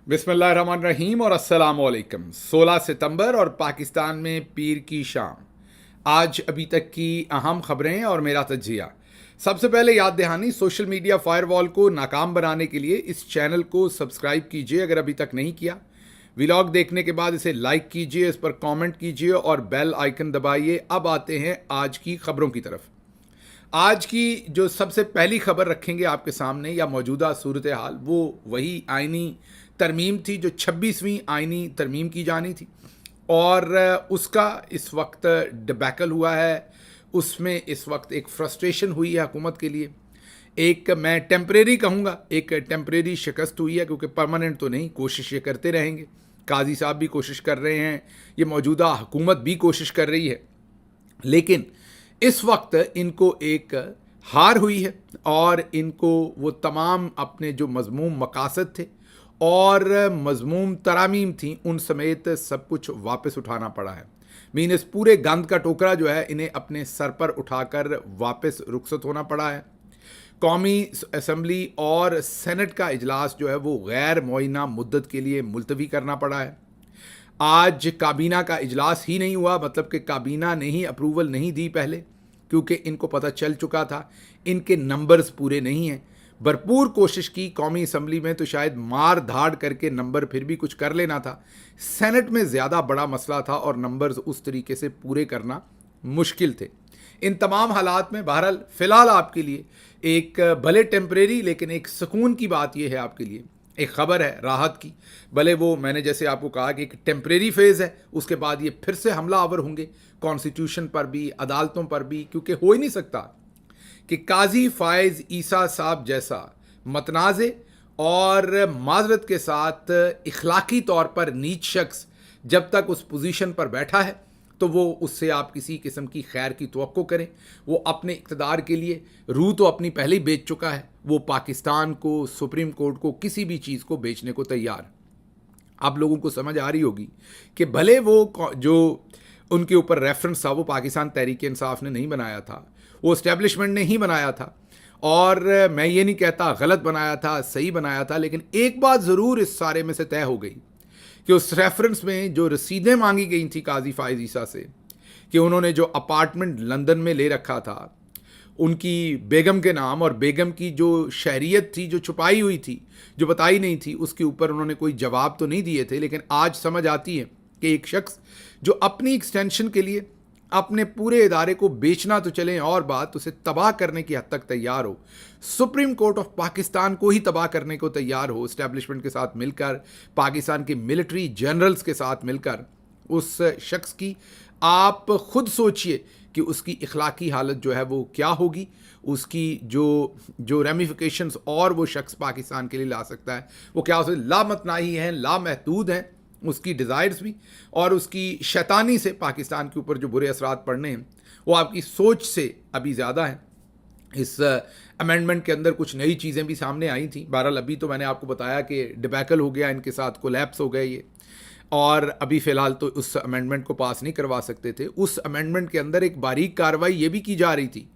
बिस्मिल्लाहिर्रहमानिर्रहीम और अस्सलामुअलैकुम। 16 सितंबर और पाकिस्तान में पीर की शाम। आज अभी तक की अहम खबरें और मेरा तज्जिया। सबसे पहले याद दहानी, सोशल मीडिया फायरवॉल को नाकाम बनाने के लिए इस चैनल को सब्सक्राइब कीजिए अगर अभी तक नहीं किया। व्लॉग देखने के बाद इसे लाइक कीजिए, इस पर कमेंट कीजिए और बेल आइकन दबाइए। अब आते हैं आज की खबरों की तरफ। आज की जो सबसे पहली खबर रखेंगे आपके सामने या मौजूदा सूरत हाल, वो वही आइनी तरमीम थी जो 26वीं आइनी तरमीम की जानी थी और उसका इस वक्त डिबैकल हुआ है। उसमें इस वक्त एक फ्रस्ट्रेशन हुई है हुकूमत के लिए। एक मैं टेम्परेरी कहूँगा, एक टेम्परेरी शिकस्त हुई है क्योंकि परमानेंट तो नहीं, कोशिश ये करते रहेंगे। काजी साहब भी कोशिश कर रहे हैं, ये मौजूदा हुकूमत भी कोशिश कर रही है, लेकिन इस वक्त इनको एक हार हुई है और इनको वो तमाम अपने जो मज़मूम मकासद थे और मज़मूम तरामीम थी उन समेत सब कुछ वापस उठाना पड़ा है। मीन इस पूरे गंद का टोकरा जो है इन्हें अपने सर पर उठाकर वापस रुखसत होना पड़ा है। कौमी असम्बली और सेनेट का इजलास जो है वो गैर मुअय्यना मुद्दत के लिए मुलतवी करना पड़ा है। आज काबीना का इजलास ही नहीं हुआ, मतलब कि काबीना ने ही अप्रूवल नहीं दी पहले, क्योंकि इनको पता चल चुका था इनके नंबर्स पूरे नहीं हैं। भरपूर कोशिश की कौमी असम्बली में तो शायद मार धाड़ करके नंबर फिर भी कुछ कर लेना था। सेनेट में ज़्यादा बड़ा मसला था और नंबर्स उस तरीके से पूरे करना मुश्किल थे। इन तमाम हालात में बहरहाल फ़िलहाल आपके लिए एक भले टेम्परेरी लेकिन एक सुकून की बात यह है, आपके लिए एक ख़बर है राहत की। भले वो मैंने जैसे आपको कहा कि एक टेम्परेरी फेज़ है, उसके बाद ये फिर से हमला आवर होंगे कॉन्स्टिट्यूशन पर भी, अदालतों पर भी, क्योंकि हो ही नहीं सकता कि काजी फ़ायज़ ईसा साहब जैसा मतनाज़े और माजरत के साथ इखलाकी तौर पर नीच शख्स जब तक उस पोजीशन पर बैठा है तो वो उससे आप किसी किस्म की खैर की तवक्को करें। वो अपने इक़्तिदार के लिए रूह तो अपनी पहले ही बेच चुका है, वो पाकिस्तान को, सुप्रीम कोर्ट को, किसी भी चीज़ को बेचने को तैयार। आप लोगों को समझ आ रही होगी कि भले वो जो उनके ऊपर रेफरेंस था वो पाकिस्तान तहरीक इंसाफ ने नहीं बनाया था, वो इस्टेब्लिशमेंट ने ही बनाया था, और मैं ये नहीं कहता गलत बनाया था, सही बनाया था, लेकिन एक बात ज़रूर इस सारे में से तय हो गई कि उस रेफरेंस में जो रसीदें मांगी गई थी काजी फ़ायज़ ईसा से कि उन्होंने जो अपार्टमेंट लंदन में ले रखा था उनकी बेगम के नाम, और बेगम की जो शहरियत थी जो छुपाई हुई थी, जो बताई नहीं थी, उसके ऊपर उन्होंने कोई जवाब तो नहीं दिए थे। लेकिन आज समझ आती है कि एक शख्स जो अपनी एक्सटेंशन के लिए अपने पूरे इदारे को बेचना तो चलें और बात, उसे तबाह करने की हद तक तैयार हो, सुप्रीम कोर्ट ऑफ पाकिस्तान को ही तबाह करने को तैयार हो, इस्टेब्लिशमेंट के साथ मिलकर, पाकिस्तान के मिलिट्री जनरल्स के साथ मिलकर, उस शख्स की आप खुद सोचिए कि उसकी इखलाकी हालत जो है वो क्या होगी, उसकी जो जो रेमिफिकेशंस और वो शख्स पाकिस्तान के लिए ला सकता है वो क्या, उसे लामतनाही हैं, लामहदूद हैं उसकी डिज़ायर्स भी, और उसकी शैतानी से पाकिस्तान के ऊपर जो बुरे असरात पड़ने हैं वो आपकी सोच से अभी ज़्यादा हैं। इस अमेंडमेंट के अंदर कुछ नई चीज़ें भी सामने आई थी। बहरहाल अभी तो मैंने आपको बताया कि डिबैकल हो गया, इनके साथ कोलैप्स हो गए ये, और अभी फ़िलहाल तो उस अमेंडमेंट को पास नहीं करवा सकते थे। उस अमेंडमेंट के अंदर एक बारीक कार्रवाई ये भी की जा रही थी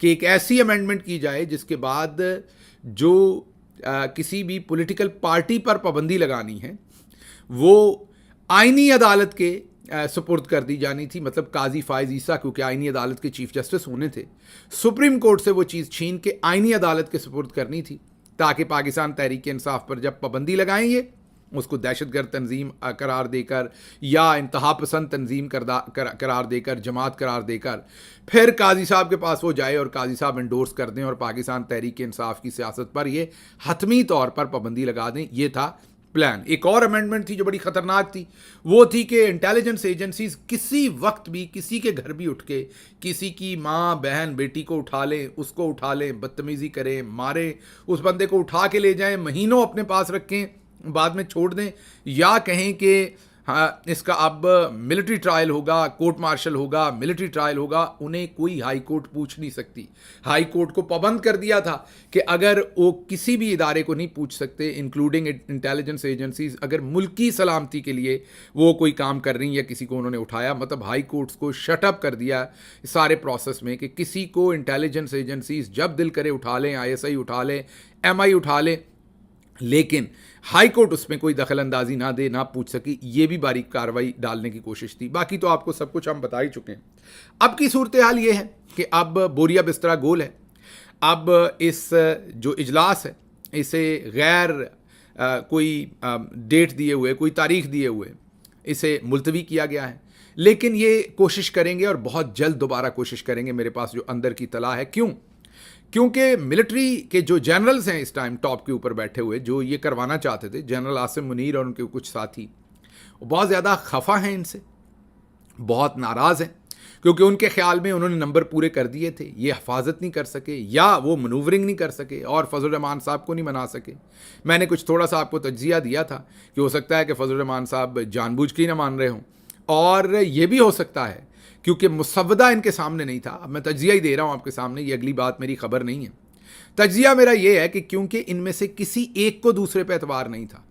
कि एक ऐसी अमेंडमेंट की जाए जिसके बाद जो किसी भी पॉलिटिकल पार्टी पर पाबंदी लगानी है वो आईनी अदालत के सुपुर्द कर दी जानी थी। मतलब काजी फ़ायज़ ईसा क्योंकि आईनी अदालत के चीफ जस्टिस होने थे, सुप्रीम कोर्ट से वो चीज़ छीन के आईनी अदालत के सुपुर्द करनी थी, ताकि पाकिस्तान तहरीक इंसाफ पर जब पाबंदी लगाएंगे उसको दहशतगर्द तंजीम करार देकर या इंतहा पसंद तंजीम करार देकर, जमात करार देकर, फिर काजी साहब के पास वो जाए और काजी साहब इंडोर्स कर दें और पाकिस्तान तहरीक इंसाफ की सियासत पर ये हतमी तौर पर पाबंदी लगा दें। ये था प्लान। एक और अमेंडमेंट थी जो बड़ी ख़तरनाक थी, वो थी कि इंटेलिजेंस एजेंसीज किसी वक्त भी किसी के घर भी उठ के किसी की माँ, बहन, बेटी को उठा लें, उसको उठा लें, बदतमीज़ी करें, मारें, उस बंदे को उठा के ले जाएं, महीनों अपने पास रखें, बाद में छोड़ दें, या कहें कि हाँ इसका अब मिलिट्री ट्रायल होगा, कोर्ट मार्शल होगा, मिलिट्री ट्रायल होगा, उन्हें कोई हाई कोर्ट पूछ नहीं सकती। हाई कोर्ट को पाबंद कर दिया था कि अगर वो किसी भी इदारे को नहीं पूछ सकते, इंक्लूडिंग इंटेलिजेंस एजेंसीज, अगर मुल्की सलामती के लिए वो कोई काम कर रही हैं या किसी को उन्होंने उठाया। मतलब हाई कोर्ट्स को शटअप कर दिया सारे प्रोसेस में कि किसी को इंटेलिजेंस एजेंसीज जब दिल करे उठा लें, ISI उठा लें, MI उठा लें, लेकिन हाई कोर्ट उसमें कोई दखल अंदाजी ना दे, ना पूछ सकी, ये भी बारीक कार्रवाई डालने की कोशिश थी। बाकी तो आपको सब कुछ हम बता ही चुके हैं। अब की सूरत हाल ये है कि अब बोरिया बिस्तरा गोल है। अब इस जो इजलास है इसे गैर कोई डेट दिए हुए, कोई तारीख दिए हुए इसे मुलतवी किया गया है। लेकिन ये कोशिश करेंगे और बहुत जल्द दोबारा कोशिश करेंगे, मेरे पास जो अंदर की तला है। क्यों? क्योंकि मिलिट्री के जो जनरल्स हैं इस टाइम टॉप के ऊपर बैठे हुए, जो ये करवाना चाहते थे, जनरल आसिम मुनीर और उनके कुछ साथी, वो बहुत ज़्यादा खफा हैं इनसे, बहुत नाराज़ हैं, क्योंकि उनके ख्याल में उन्होंने नंबर पूरे कर दिए थे, ये हिफाजत नहीं कर सके या वो मनूवरिंग नहीं कर सके और फजल रहमान साहब को नहीं मना सके। मैंने कुछ थोड़ा सा आपको तज्जिया दिया था कि हो सकता है कि फजल रहमान साहब जानबूझ के ही ना मान रहे हों, और ये भी हो सकता है क्योंकि मुसव्वदा इनके सामने नहीं था। अब मैं तज्जिया ही दे रहा हूँ आपके सामने, ये अगली बात मेरी खबर नहीं है। तज्जिया मेरा ये है कि क्योंकि इनमें से किसी एक को दूसरे पे एतबार नहीं था।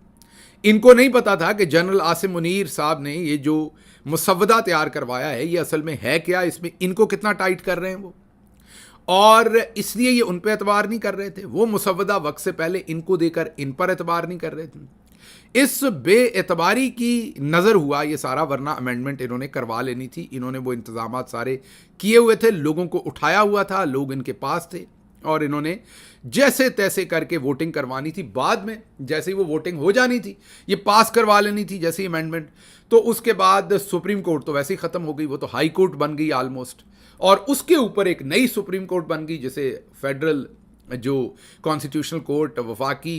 इनको नहीं पता था कि जनरल आसिम मुनीर साहब ने ये जो मुसव्वदा तैयार करवाया है ये असल में है क्या, इसमें इनको कितना टाइट कर रहे हैं वो, और इसलिए ये उन पर एतबार नहीं कर रहे थे। वो मुसव्वदा वक्त से पहले इनको देकर इन पर एतबार नहीं कर रहे थे। इस बेएतबारी की नज़र हुआ ये सारा, वरना अमेंडमेंट इन्होंने करवा लेनी थी। इन्होंने वो इंतजाम सारे किए हुए थे, लोगों को उठाया हुआ था, लोग इनके पास थे और इन्होंने जैसे तैसे करके वोटिंग करवानी थी। बाद में जैसे ही वो वोटिंग हो जानी थी, ये पास करवा लेनी थी जैसे ही अमेंडमेंट, तो उसके बाद सुप्रीम कोर्ट तो वैसे ही ख़त्म हो गई, वो तो हाई कोर्ट बन गई ऑलमोस्ट, और उसके ऊपर एक नई सुप्रीम कोर्ट बन गई जिसे फेडरल जो कॉन्स्टिट्यूशनल कोर्ट, वफाकी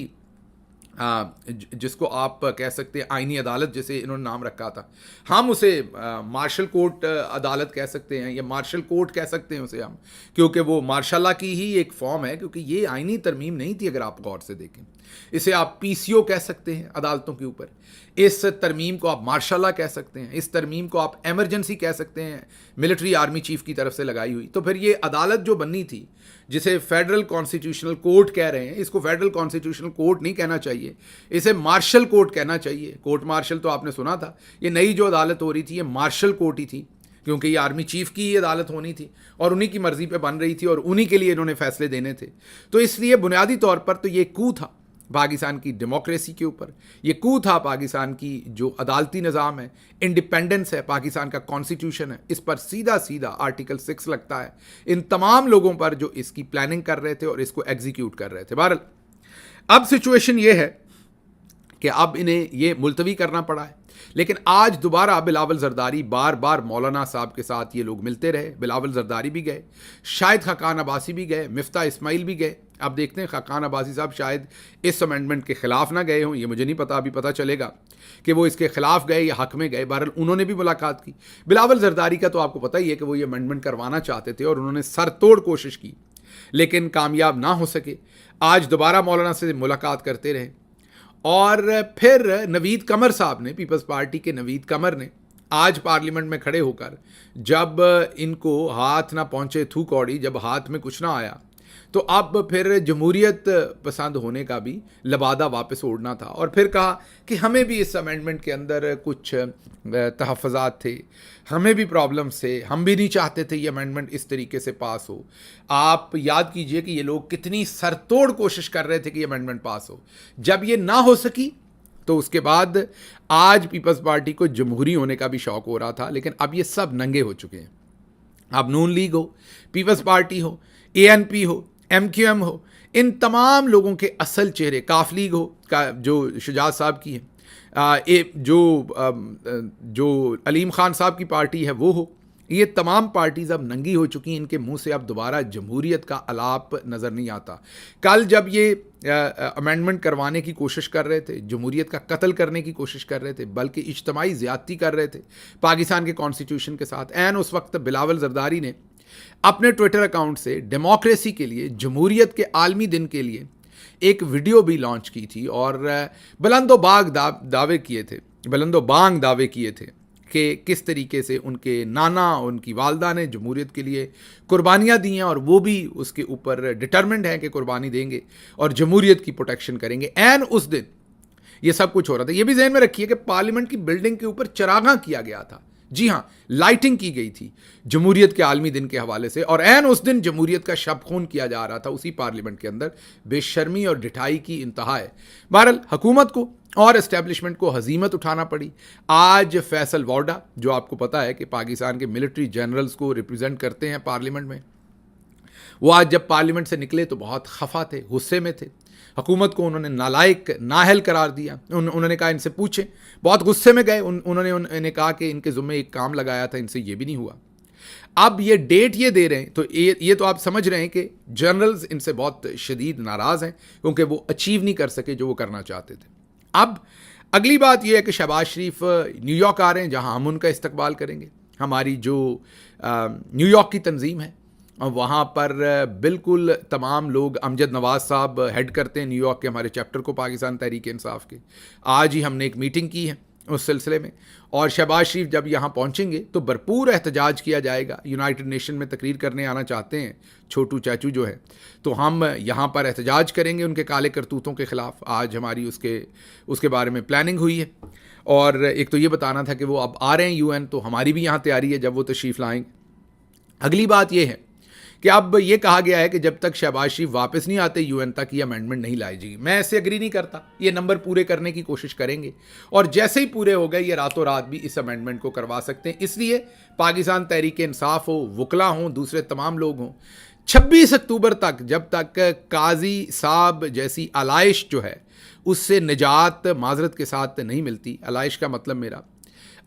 जिसको आप कह सकते हैं आईनी अदालत जैसे इन्होंने नाम रखा था, हम उसे मार्शल कोर्ट अदालत कह सकते हैं या मार्शल कोर्ट कह सकते हैं उसे हम, क्योंकि वो मार्शाला की ही एक फॉर्म है, क्योंकि ये आईनी तरमीम नहीं थी। अगर आप गौर से देखें, इसे आप पीसीओ कह सकते हैं अदालतों के ऊपर, इस तरमीम को आप मार्शाला कह सकते हैं, इस तरमीम को आप एमरजेंसी कह सकते हैं, मिलिट्री आर्मी चीफ की तरफ से लगाई हुई। तो फिर ये अदालत जो बननी थी जिसे फेडरल कॉन्स्टिट्यूशनल कोर्ट कह रहे हैं, इसको फेडरल कॉन्स्टिट्यूशनल कोर्ट नहीं कहना चाहिए, इसे मार्शल कोर्ट कहना चाहिए। कोर्ट मार्शल तो आपने सुना था, ये नई जो अदालत हो रही थी ये मार्शल कोर्ट ही थी, क्योंकि ये आर्मी चीफ की ही अदालत होनी थी और उन्हीं की मर्जी पे बन रही थी और उन्हीं के लिए इन्होंने फैसले देने थे। तो इसलिए बुनियादी तौर पर तो ये कू था पाकिस्तान की डेमोक्रेसी के ऊपर, ये कू था पाकिस्तान की जो अदालती निज़ाम है, इंडिपेंडेंस है, पाकिस्तान का कॉन्स्टिट्यूशन है, इस पर सीधा सीधा आर्टिकल 6 लगता है इन तमाम लोगों पर जो इसकी प्लानिंग कर रहे थे और इसको एग्जीक्यूट कर रहे थे। बहरहाल अब सिचुएशन ये है कि अब इन्हें ये मुलतवी करना पड़ा है। लेकिन आज दोबारा बिलावल जरदारी, बार बार मौलाना साहब के साथ ये लोग मिलते रहे, बिलावल जरदारी भी गए, शायद खाकान अब्बासी भी गए, मिफ्ता इस्माइल भी गए। अब देखते हैं खाकान अब्बासी साहब शायद इस अमेंडमेंट के ख़िलाफ़ ना गए हों, ये मुझे नहीं पता, अभी पता चलेगा कि वो इसके ख़िलाफ़ गए या हक़ में गए। बहरहाल उन्होंने भी मुलाकात की। बिलावल जरदारी का तो आपको पता ही है कि वो ये अमेंडमेंट करवाना चाहते थे और उन्होंने सरतोड़ कोशिश की लेकिन कामयाब ना हो सके। आज दोबारा मौलाना से मुलाकात करते रहे और फिर नवीद कमर साहब ने, पीपल्स पार्टी के नवीद कमर ने आज पार्लियामेंट में खड़े होकर, जब इनको हाथ ना पहुंचे थू कौड़ी, जब हाथ में कुछ ना आया, तो अब फिर जमहूरियत पसंद होने का भी लबादा वापस ओढ़ना था और फिर कहा कि हमें भी इस अमेंडमेंट के अंदर कुछ तहफ़्फ़ुज़ात थे, हमें भी प्रॉब्लम्स थे, हम भी नहीं चाहते थे ये अमेंडमेंट इस तरीके से पास हो। आप याद कीजिए कि ये लोग कितनी सरतोड़ कोशिश कर रहे थे कि ये अमेंडमेंट पास हो। जब ये ना हो सकी तो उसके बाद आज पीपल्स पार्टी को जमहूरी होने का भी शौक़ हो रहा था, लेकिन अब ये सब नंगे हो चुके हैं। अब नून लीग हो, पीपल्स पार्टी हो, ANP हो, MQM हो, इन तमाम लोगों के असल चेहरे, काफ लीग हो का जो शुजात साहब की है, जो अलीम खान साहब की पार्टी है वो हो, ये तमाम पार्टीज़ अब नंगी हो चुकी हैं। इनके मुंह से अब दोबारा जमहूरियत का अलाप नज़र नहीं आता। कल जब ये अमेंडमेंट करवाने की कोशिश कर रहे थे, जमहूरियत का कत्ल करने की कोशिश कर रहे थे, बल्कि इज्तमाई ज़्यादती कर रहे थे पाकिस्तान के कॉन्स्टिट्यूशन के साथ, ऐन उस वक्त बिलावल जरदारी ने अपने ट्विटर अकाउंट से डेमोक्रेसी के लिए, जमहूरियत के आलमी दिन के लिए एक वीडियो भी लॉन्च की थी और बुलंदोबाग दावे किए थे, बुलंदोबांग दावे किए थे कि किस तरीके से उनके नाना, उनकी वालदा ने जमहूरियत के लिए कुर्बानियाँ दी हैं और वो भी उसके ऊपर डिटरमिन्ड हैं कि कुर्बानी देंगे और जमहूरियत की प्रोटेक्शन करेंगे। एन उस दिन ये सब कुछ हो रहा था। ये भी जहन में रखिए कि पार्लियामेंट की बिल्डिंग के ऊपर चरागां किया गया था जी हाँ, लाइटिंग की गई थी जमहूरियत के आलमी दिन के हवाले से, और ऐन उस दिन जमहूरियत का शब खून किया जा रहा था उसी पार्लियामेंट के अंदर। बेशर्मी और ढिठाई की इंतहा है। बहरहाल हुकूमत को और एस्टेब्लिशमेंट को हजीमत उठाना पड़ी। आज फैसल वाडा, जो आपको पता है कि पाकिस्तान के मिलिट्री जनरल्स को रिप्रेजेंट करते हैं पार्लियामेंट में, वो आज जब पार्लियामेंट से निकले तो बहुत खफा थे, गुस्से में थे। हुकूमत को उन्होंने नालायक, नाहल करार दिया। उन्होंने कहा इनसे पूछें, बहुत गुस्से में गए। उन्होंने कहा कि इनके ज़ुम्मे एक काम लगाया था, इनसे ये भी नहीं हुआ। अब ये डेट ये दे रहे हैं, तो ये तो आप समझ रहे हैं कि जनरल्स इनसे बहुत शदीद नाराज़ हैं, क्योंकि वो अचीव नहीं कर सके जो वो करना चाहते थे। अब अगली बात यह है कि शहबाज शरीफ न्यूयॉर्क आ रहे हैं, जहां हम उनका इस्तकबाल करेंगे। हमारी जो न्यूयॉर्क की तंजीम है, वहाँ पर बिल्कुल तमाम लोग, अमजद नवाज़ साहब हेड करते हैं न्यूयॉर्क के हमारे चैप्टर को पाकिस्तान तहरीक इंसाफ के। आज ही हमने एक मीटिंग की है उस सिलसिले में, और शहबाज शरीफ जब यहाँ पहुँचेंगे तो भरपूर एहतजाज किया जाएगा। यूनाइटेड नेशन में तकरीर करने आना चाहते हैं छोटू चाचू जो है, तो हम यहाँ पर एहतजाज करेंगे उनके काले करतूतों के ख़िलाफ़। आज हमारी उसके बारे में प्लानिंग हुई है। और एक तो ये बताना था कि वो अब आ रहे हैं यूएन, तो हमारी भी यहाँ तैयारी है जब वो तशरीफ़ लाएंगे। अगली बात ये है कि अब ये कहा गया है कि जब तक शहबाज शरीफ वापस नहीं आते यूएन तक ये अमेंडमेंट नहीं लाई जाएगी। मैं इससे एग्री नहीं करता। ये नंबर पूरे करने की कोशिश करेंगे, और जैसे ही पूरे हो गए ये रातों रात भी इस अमेंडमेंट को करवा सकते हैं। इसलिए पाकिस्तान तहरीक इंसाफ हो, वकला हों, दूसरे तमाम लोग हों, 26 अक्टूबर तक, जब तक काजी साहब जैसी आलाइश जो है उससे निजात माजरत के साथ नहीं मिलती, आलाइश का मतलब मेरा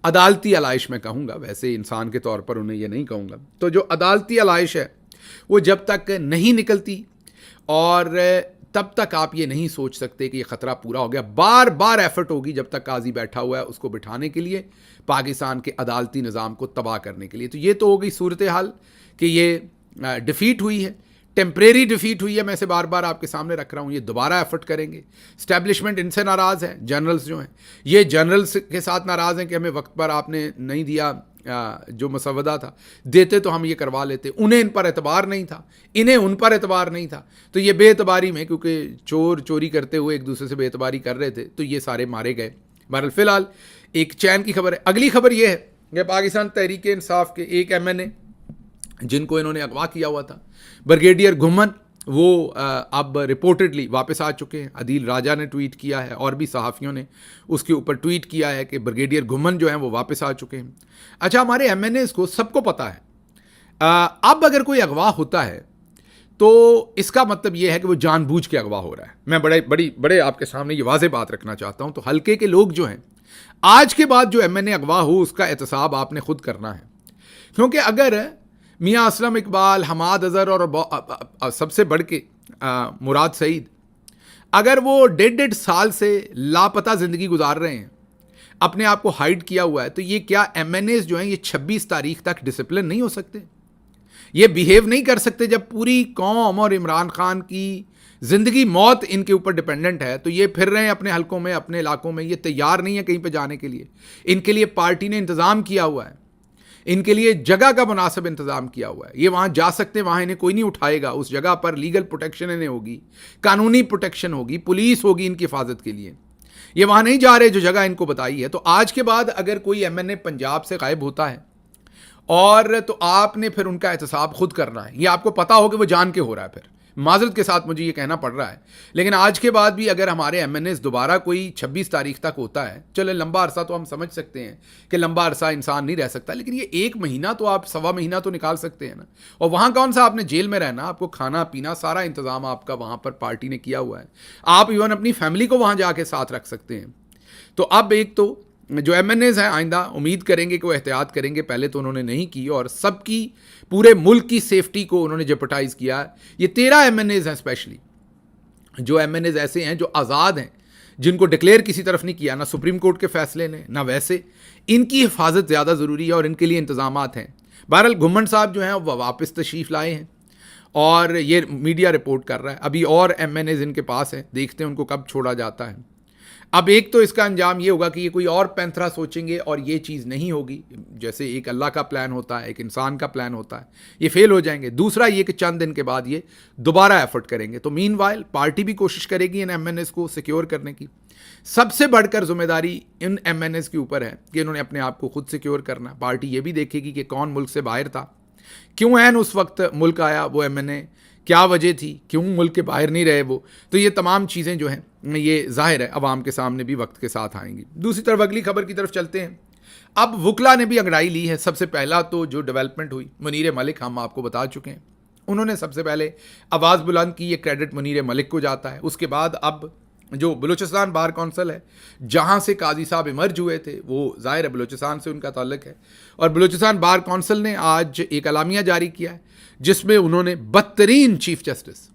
अदालती आलाइश मैं कहूँगा, वैसे इंसान के तौर पर उन्हें यह नहीं कहूँगा, तो जो अदालती आलाइश है वो जब तक नहीं निकलती, और तब तक आप ये नहीं सोच सकते कि ये ख़तरा पूरा हो गया। बार बार एफर्ट होगी जब तक काजी बैठा हुआ है उसको बिठाने के लिए, पाकिस्तान के अदालती निज़ाम को तबाह करने के लिए। तो ये तो हो गई सूरत हाल कि ये डिफ़ीट हुई है, टेम्परेरी डिफ़ीट हुई है। मैं इसे बार बार आपके सामने रख रहा हूँ। ये दोबारा एफर्ट करेंगे। स्टैब्लिशमेंट इनसे नाराज़ है, जनरल्स जो हैं ये जनरल्स के साथ नाराज़ हैं कि हमें वक्त पर आपने नहीं दिया जो मसवदा था, देते तो हम ये करवा लेते। उन्हें इन पर एतबार नहीं था, इन्हें उन पर एतबार नहीं था, तो ये बेएतबारी में, क्योंकि चोर चोरी करते हुए एक दूसरे से बेएतबारी कर रहे थे, तो ये सारे मारे गए। बहरहाल फ़िलहाल एक चैन की खबर है। अगली खबर ये है कि पाकिस्तान तहरीक इंसाफ के एक MNA जिनको इन्होंने अगवा किया हुआ था, ब्रिगेडियर घुम्मन, वो अब रिपोर्टेडली वापस आ चुके हैं। अदील राजा ने ट्वीट किया है और भी सहाफ़ियों ने उसके ऊपर ट्वीट किया है कि ब्रिगेडियर घुम्मन जो हैं वो वापस आ चुके हैं। अच्छा, हमारे MNAs को सबको पता है, अब अगर कोई अगवा होता है तो इसका मतलब ये है कि वो जानबूझ के अगवा हो रहा है। मैं बड़े आपके सामने ये वाज़ेह बात रखना चाहता हूँ। तो हल्के के लोग जो हैं, आज के बाद जो MNA अगवा हो उसका एहतसाब आपने खुद करना है, क्योंकि अगर मियाँ असलम इकबाल, हमाद अज़हर और सबसे बढ़ के मुराद सईद, अगर वो 1.5 साल से लापता ज़िंदगी गुजार रहे हैं, अपने आप को हाइड किया हुआ है, तो ये क्या MNAs जो हैं ये 26 तारीख तक डिसिप्लिन नहीं हो सकते? ये बिहेव नहीं कर सकते? जब पूरी कौम और इमरान खान की ज़िंदगी मौत इनके ऊपर डिपेंडेंट है, तो ये फिर रहे हैं अपने हलकों में, अपने इलाकों में, ये तैयार नहीं है कहीं पे जाने के लिए। इनके लिए पार्टी ने इंतज़ाम किया हुआ है, इनके लिए जगह का मुनासिब इंतज़ाम किया हुआ है। ये वहाँ जा सकते हैं, वहाँ इन्हें कोई नहीं उठाएगा। उस जगह पर लीगल प्रोटेक्शन इन्हें होगी, कानूनी प्रोटेक्शन होगी, पुलिस होगी इनकी हिफाजत के लिए। ये वहाँ नहीं जा रहे जो जगह इनको बताई है। तो आज के बाद अगर कोई MNA पंजाब से गायब होता है, और तो आपने फिर उनका एहतसाब खुद करना है। ये आपको पता हो कि वो जान के हो रहा है, फिर माजरत के साथ मुझे ये कहना पड़ रहा है। लेकिन आज के बाद भी अगर हमारे MNAs दोबारा कोई 26 तारीख तक होता है, चले लंबा अरसा तो हम समझ सकते हैं कि लंबा अरसा इंसान नहीं रह सकता, लेकिन ये 1 महीना तो आप, 1.25 महीना तो निकाल सकते हैं ना। और वहाँ कौन सा आपने जेल में रहना, आपको खाना पीना सारा इंतज़ाम आपका वहाँ पर पार्टी ने किया हुआ है। आप इवन अपनी फैमिली को वहाँ जाके साथ रख सकते हैं। तो अब एक तो जो MNAs हैं आइंदा उम्मीद करेंगे कि वो एहतियात करेंगे। पहले तो उन्होंने नहीं की, और सबकी, पूरे मुल्क की सेफ्टी को उन्होंने जेपटाइज किया। ये 13 MNAs हैं, स्पेशली जो MNAs ऐसे हैं जो आज़ाद हैं, जिनको डिक्लेयर किसी तरफ नहीं किया, ना सुप्रीम कोर्ट के फैसले ने, ना वैसे। इनकी हिफाजत ज़्यादा ज़रूरी है और इनके लिए इंतज़ामात हैं। बहरहाल घुम्मन साहब जो हैं वो वापस तशरीफ़ लाए हैं, और ये मीडिया रिपोर्ट कर रहा है। अभी और MNAs इनके पास हैं, देखते हैं उनको कब छोड़ा जाता है। अब एक तो इसका अंजाम ये होगा कि ये कोई और पैंथरा सोचेंगे और ये चीज़ नहीं होगी, जैसे एक अल्लाह का प्लान होता है, एक इंसान का प्लान होता है, ये फेल हो जाएंगे। दूसरा ये कि चंद दिन के बाद ये दोबारा एफर्ट करेंगे। तो मीनवाइल पार्टी भी कोशिश करेगी इन एमएनएस को सिक्योर करने की। सबसे बढ़कर जिम्मेदारी इन एमएनएस के ऊपर है कि इन्होंने अपने आप को खुद सिक्योर करना। पार्टी ये भी देखेगी कि कौन मुल्क से बाहर था, क्यों एन उस वक्त मुल्क आया वो एमएनए, क्या वजह थी, क्यों मुल्क के बाहर नहीं रहे वो। तो ये तमाम चीज़ें जो हैं ये जाहिर है अवाम के सामने भी वक्त के साथ आएंगी। दूसरी तरफ अगली खबर की तरफ चलते हैं। अब वकला ने भी अंगड़ाई ली है। सबसे पहला तो जो डेवलपमेंट हुई, मुनीर मलिक हम आपको बता चुके हैं, उन्होंने सबसे पहले आवाज़ बुलंद की, ये क्रेडिट मुनीर मलिक को जाता है। उसके बाद अब जो बलूचिस्तान बार कौंसिल है, जहाँ से काजी साहब इमर्ज हुए थे, वो ज़ाहिर है बलूचिस्तान से उनका ताल्लुक है, और बलूचिस्तान बार कौंसिल ने आज एक अलामिया जारी किया है जिसमें उन्होंने बदतरीन चीफ जस्टिस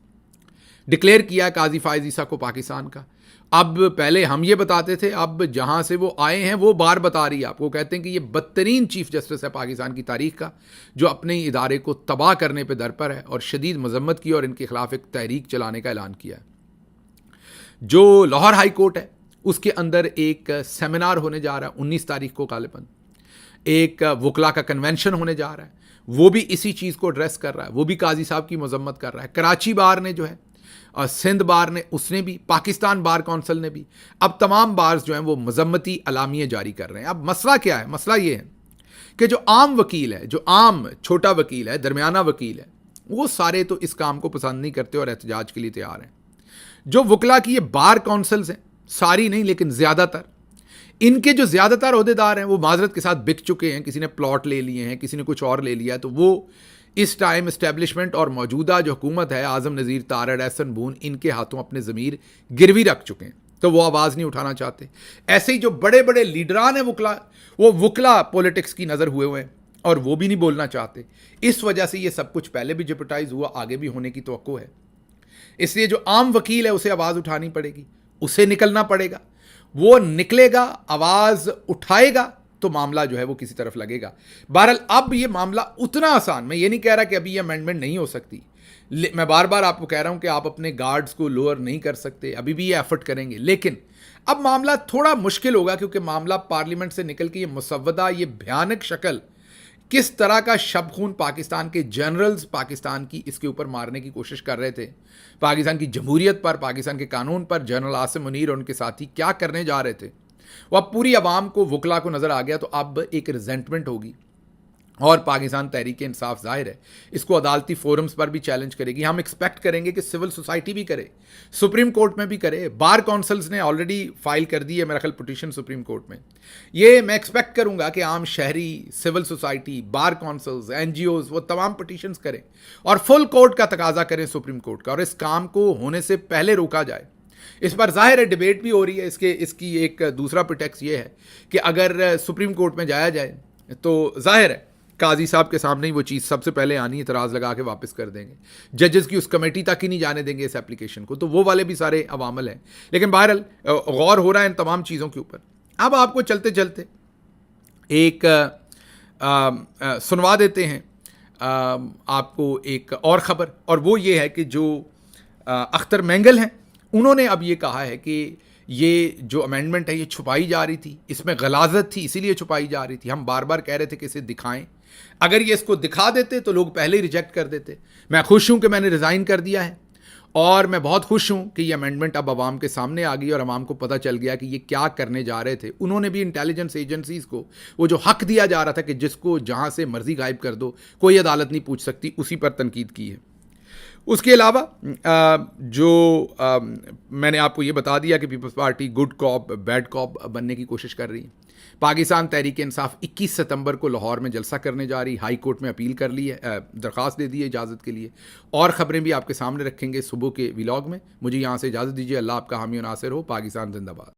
डिक्लेयर किया काजी फायज़ ईसा को पाकिस्तान का। अब पहले हम ये बताते थे, अब जहाँ से वो आए हैं वो बार बता रही है आपको, कहते हैं कि ये बदतरीन चीफ जस्टिस है पाकिस्तान की तारीख का, जो अपने इदारे को तबाह करने पर दरपर है, और शदीद मजम्मत की और इनके खिलाफ एक तहरीक चलाने का ऐलान किया है। जो लाहौर हाई कोर्ट है उसके अंदर एक सेमिनार होने जा रहा है 19 तारीख को, गालिबन एक वकला का कन्वेंशन होने जा रहा है, वो भी इसी चीज़ को एड्रेस कर रहा है, वो भी काजी साहब की मजम्मत कर रहा है। कराची बार ने जो है और सिंध बार ने, उसने भी, पाकिस्तान बार कौंसिल ने भी, अब तमाम बार्स जो हैं वो मजम्मती अलामिये जारी कर रहे हैं। अब मसला क्या है? मसला ये है कि जो आम वकील है, जो आम छोटा वकील है, दरमियाना वकील है, वो सारे तो इस काम को पसंद नहीं करते और एहतजाज के लिए तैयार हैं। जो वकला की ये बार काउंसिल्स हैं, सारी नहीं लेकिन ज़्यादातर, इनके जो ज़्यादातर ओहदेदार हैं वो माजरत के साथ बिक चुके हैं। किसी ने प्लॉट ले लिए हैं, किसी ने कुछ और ले लिया है, तो वो इस टाइम इस्टेब्लिशमेंट और मौजूदा जो हुकूमत है, आज़म नज़ीर, तारड़, एहसन बून, इनके हाथों अपने ज़मीर गिरवी रख चुके हैं, तो वो आवाज़ नहीं उठाना चाहते। ऐसे ही जो बड़े बड़े लीडरान हैं वकला, वो वकला पॉलिटिक्स की नज़र हुए हैं और वो भी नहीं बोलना चाहते। इस वजह से ये सब कुछ पहले भी जेपटाइज हुआ, आगे भी होने की तवक्को है। इसलिए जो आम वकील है उसे आवाज़ उठानी पड़ेगी, उसे निकलना पड़ेगा। वो निकलेगा, आवाज़ उठाएगा, तो मामला जो है वो किसी तरफ लगेगा। बहरहाल अब ये मामला उतना आसान, मैं ये नहीं कह रहा कि अभी ये अमेंडमेंट नहीं हो सकती, मैं बार बार आपको कह रहा हूं कि आप अपने गार्ड्स को लोअर नहीं कर सकते, अभी भी ये एफर्ट करेंगे, लेकिन अब मामला थोड़ा मुश्किल होगा, क्योंकि मामला पार्लियामेंट से निकल के ये मुसव्वदा, ये भयानक शक्ल, किस तरह का शब खून पाकिस्तान के जनरल्स पाकिस्तान की इसके ऊपर मारने की कोशिश कर रहे थे, पाकिस्तान की जमहूरियत पर, पाकिस्तान के कानून पर, जनरल आसिम मुनीर और उनके साथी क्या करने जा रहे थे, वो अब पूरी आवाम को, वकला को नज़र आ गया। तो अब एक रिजेंटमेंट होगी और पाकिस्तान तहरीक इंसाफ जाहिर है इसको अदालती फोरम्स पर भी चैलेंज करेगी। हम एक्सपेक्ट करेंगे कि सिविल सोसाइटी भी करे, सुप्रीम कोर्ट में भी करे, बार काउंसिल्स ने ऑलरेडी फाइल कर दी है मेरा ख्याल पिटीशन सुप्रीम कोर्ट में। ये मैं एक्सपेक्ट करूंगा कि आम शहरी, civil society, bar councils, NGOs, वो तमाम पिटीशंस करें और फुल कोर्ट का तकाजा करें सुप्रीम कोर्ट का, और इस काम को होने से पहले रोका जाए। इस पर जाहिर है डिबेट भी हो रही है। इसकी एक दूसरा प्रिटेक्स्ट ये है कि अगर सुप्रीम कोर्ट में जाया जाए तो जाहिर है काजी साहब के सामने ही वो चीज़ सबसे पहले आनी, इतराज़ लगा के वापस कर देंगे, जजेस की उस कमेटी तक ही नहीं जाने देंगे इस एप्लीकेशन को, तो वो वाले भी सारे अवामल हैं। लेकिन बहरहाल गौर हो रहा है इन तमाम चीज़ों के ऊपर। अब आपको चलते चलते एक सुनवा देते हैं आपको एक और ख़बर, और वो ये है कि जो अख्तर मेंगल हैं, उन्होंने अब ये कहा है कि ये जो अमेंडमेंट है ये छुपाई जा रही थी, इसमें गलाजत थी, इसीलिए छुपाई जा रही थी। हम बार बार कह रहे थे कि इसे दिखाएं, अगर ये इसको दिखा देते तो लोग पहले ही रिजेक्ट कर देते। मैं खुश हूं कि मैंने रिज़ाइन कर दिया है, और मैं बहुत खुश हूं कि ये अमेंडमेंट अब आवाम के सामने आ गई और आवाम को पता चल गया कि ये क्या करने जा रहे थे। उन्होंने भी इंटेलिजेंस एजेंसीज़ को वो जो हक दिया जा रहा था कि जिसको जहां से मर्जी गायब कर दो, कोई अदालत नहीं पूछ सकती, उसी पर तनकीद की है। उसके अलावा मैंने आपको ये बता दिया कि Peoples Party good cop bad cop बनने की कोशिश कर रही है। पाकिस्तान तहरीक इंसाफ 21 सितंबर को लाहौर में जलसा करने जा रही, हाई कोर्ट में अपील कर ली है, दरख्वास्त दे दी है इजाज़त के लिए, और ख़बरें भी आपके सामने रखेंगे सुबह के व्लॉग में। मुझे यहाँ से इजाज़त दीजिए। अल्लाह आपका हामी और नासिर हो। पाकिस्तान जिंदाबाद।